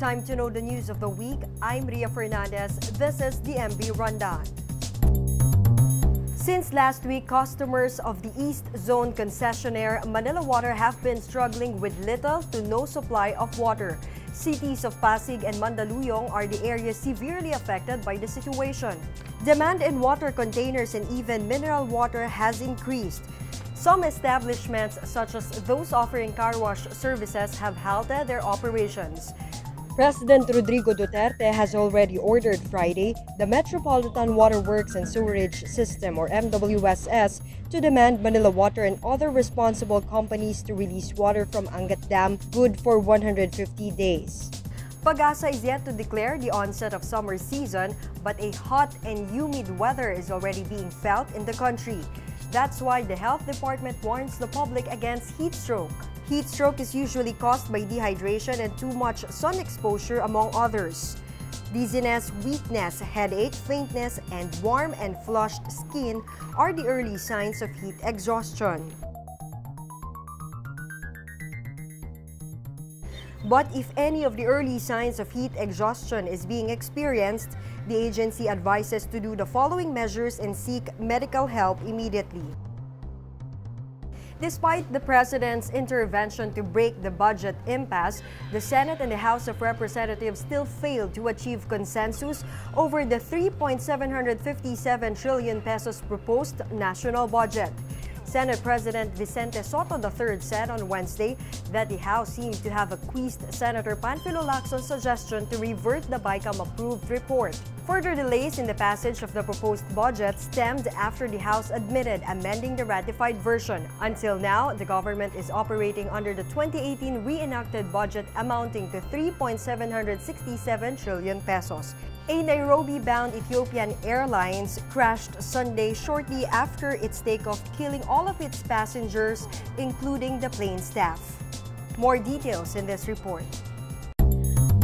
Time to know the news of the week. I'm Ria Fernandez. This is the MB Rundown. Since last week, customers of the East Zone concessionaire Manila Water have been struggling with little to no supply of water. Cities of Pasig and Mandaluyong are the areas severely affected by the situation. Demand in water containers and even mineral water has increased. Some establishments, such as those offering car wash services, have halted their operations. President Rodrigo Duterte has already ordered Friday the Metropolitan Water Works and Sewerage System or MWSS to demand Manila Water and other responsible companies to release water from Angat Dam good for 150 days. Pag-asa is yet to declare the onset of summer season, but a hot and humid weather is already being felt in the country. That's why the Health Department warns the public against heat stroke. Heat stroke is usually caused by dehydration and too much sun exposure, among others. Dizziness, weakness, headache, faintness, and warm and flushed skin are the early signs of heat exhaustion. But if any of the early signs of heat exhaustion is being experienced, the agency advises to do the following measures and seek medical help immediately. Despite the President's intervention to break the budget impasse, the Senate and the House of Representatives still failed to achieve consensus over the 3.757 trillion pesos proposed national budget. Senate President Vicente Soto III said on Wednesday that the House seemed to have acquiesced Senator Panfilo Lacson's suggestion to revert the BICAM-approved report. Further delays in the passage of the proposed budget stemmed after the House admitted amending the ratified version. Until now, the government is operating under the 2018 reenacted budget amounting to 3.767 trillion pesos. A Nairobi-bound Ethiopian Airlines crashed Sunday shortly after its takeoff, killing all of its passengers, including the plane staff. More details in this report.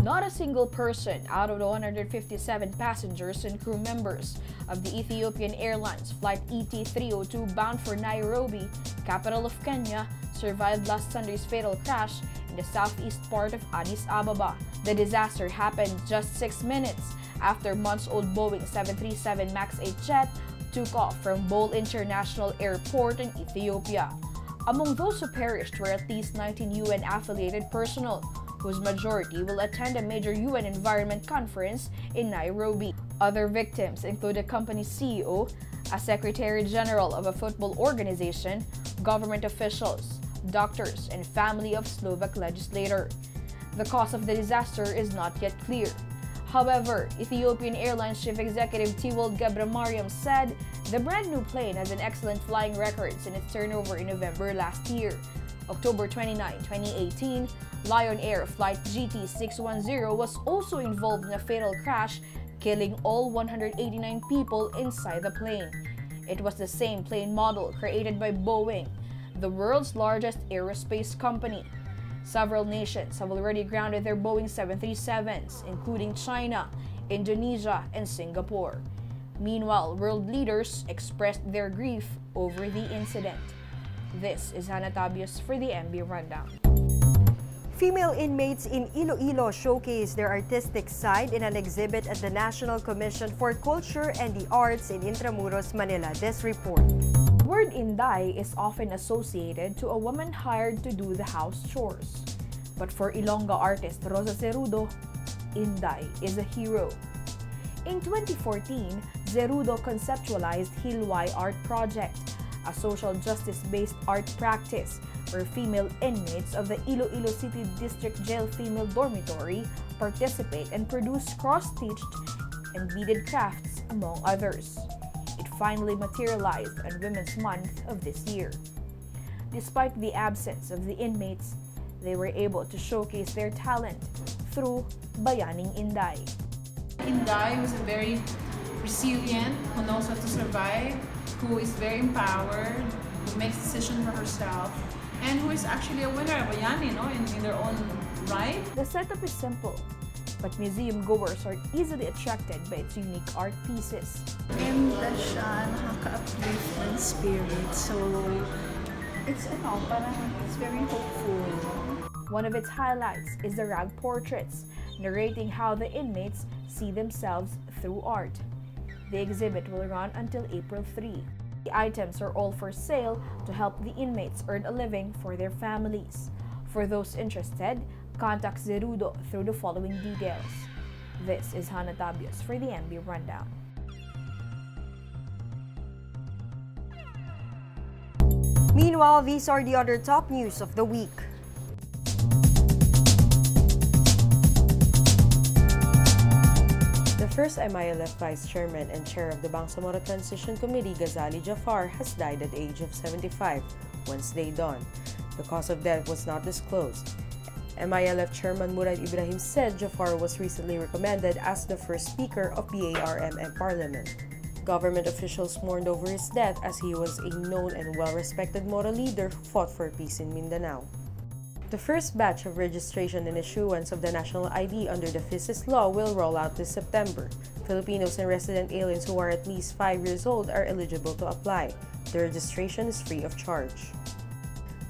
Not a single person out of the 157 passengers and crew members of the Ethiopian Airlines Flight ET-302 bound for Nairobi, capital of Kenya, survived last Sunday's fatal crash in the southeast part of Addis Ababa. The disaster happened just 6 minutes after months-old Boeing 737 MAX 8 jet took off from Bole International Airport in Ethiopia. Among those who perished were at least 19 UN-affiliated personnel, whose majority will attend a major UN Environment Conference in Nairobi. Other victims include the company's CEO, a Secretary General of a football organization, government officials, doctors, and family of Slovak legislator. The cause of the disaster is not yet clear. However, Ethiopian Airlines Chief Executive Tiwold Gebramariam said the brand new plane has an excellent flying record since its turnover in November last year. October 29, 2018, Lion Air Flight GT610 was also involved in a fatal crash, killing all 189 people inside the plane. It was the same plane model created by Boeing, the world's largest aerospace company. Several nations have already grounded their Boeing 737s, including China, Indonesia, and Singapore. Meanwhile, world leaders expressed their grief over the incident. This is Hannah Tabias for the MB Rundown. Female inmates in Iloilo showcased their artistic side in an exhibit at the National Commission for Culture and the Arts in Intramuros, Manila. This report. The word Inday is often associated to a woman hired to do the house chores. But for Ilongga artist Rosa Cerudo, Inday is a hero. In 2014, Zerudo conceptualized Hilway Art Project, a social justice-based art practice where female inmates of the Iloilo City District Jail Female Dormitory participate and produce cross-stitched and beaded crafts, among others. It finally materialized on Women's Month of this year. Despite the absence of the inmates, they were able to showcase their talent through Bayaning Inday. Inday was a very resilient, who knows how to survive, who is very empowered, who makes decisions for herself, and who is actually a winner of Bayani, in their own right. The setup is simple, but museum goers are easily attracted by its unique art pieces. Ganda siya, nakaka-uplift ng spirit. So, it's very hopeful. One of its highlights is the rag portraits narrating how the inmates see themselves through art. The exhibit will run until April 3. The items are all for sale to help the inmates earn a living for their families. For those interested, contact Zerudo through the following details. This is Hannah Tabios for the MB Rundown. Meanwhile, these are the other top news of the week. The first MILF Vice Chairman and Chair of the Bangsamoro Transition Committee, Ghazali Jafar, has died at the age of 75, Wednesday dawn. The cause of death was not disclosed. MILF Chairman Murad Ibrahim said Jafar was recently recommended as the first Speaker of BARMM Parliament. Government officials mourned over his death as he was a known and well-respected Moro leader who fought for peace in Mindanao. The first batch of registration and issuance of the national ID under the FISIS law will roll out this September. Filipinos and resident aliens who are at least 5 years old are eligible to apply. The registration is free of charge.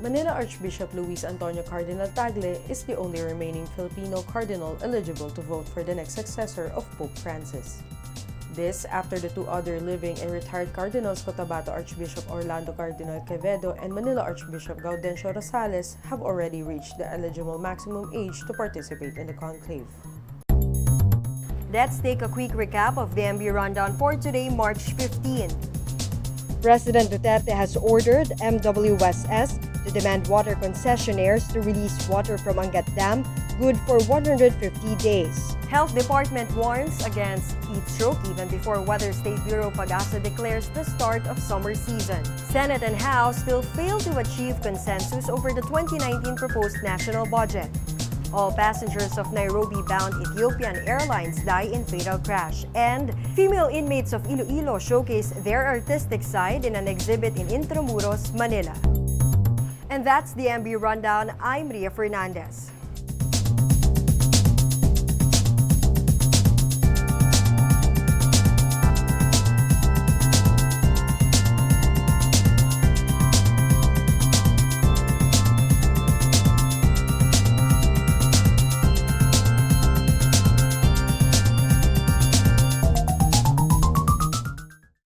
Manila Archbishop Luis Antonio Cardinal Tagle is the only remaining Filipino cardinal eligible to vote for the next successor of Pope Francis. This after the two other living and retired cardinals, Cotabato Archbishop Orlando Cardinal Quevedo and Manila Archbishop Gaudencio Rosales, have already reached the eligible maximum age to participate in the conclave. Let's take a quick recap of the MB Rundown for today, March 15. President Duterte has ordered MWSS to demand water concessionaires to release water from Angat Dam, good for 150 days. Health Department warns against heatstroke even before Weather State Bureau Pag-asa declares the start of summer season. Senate and House still fail to achieve consensus over the 2019 proposed national budget. All passengers of Nairobi-bound Ethiopian Airlines die in fatal crash. And female inmates of Iloilo showcase their artistic side in an exhibit in Intramuros, Manila. And that's the MB Rundown. I'm Ria Fernandez.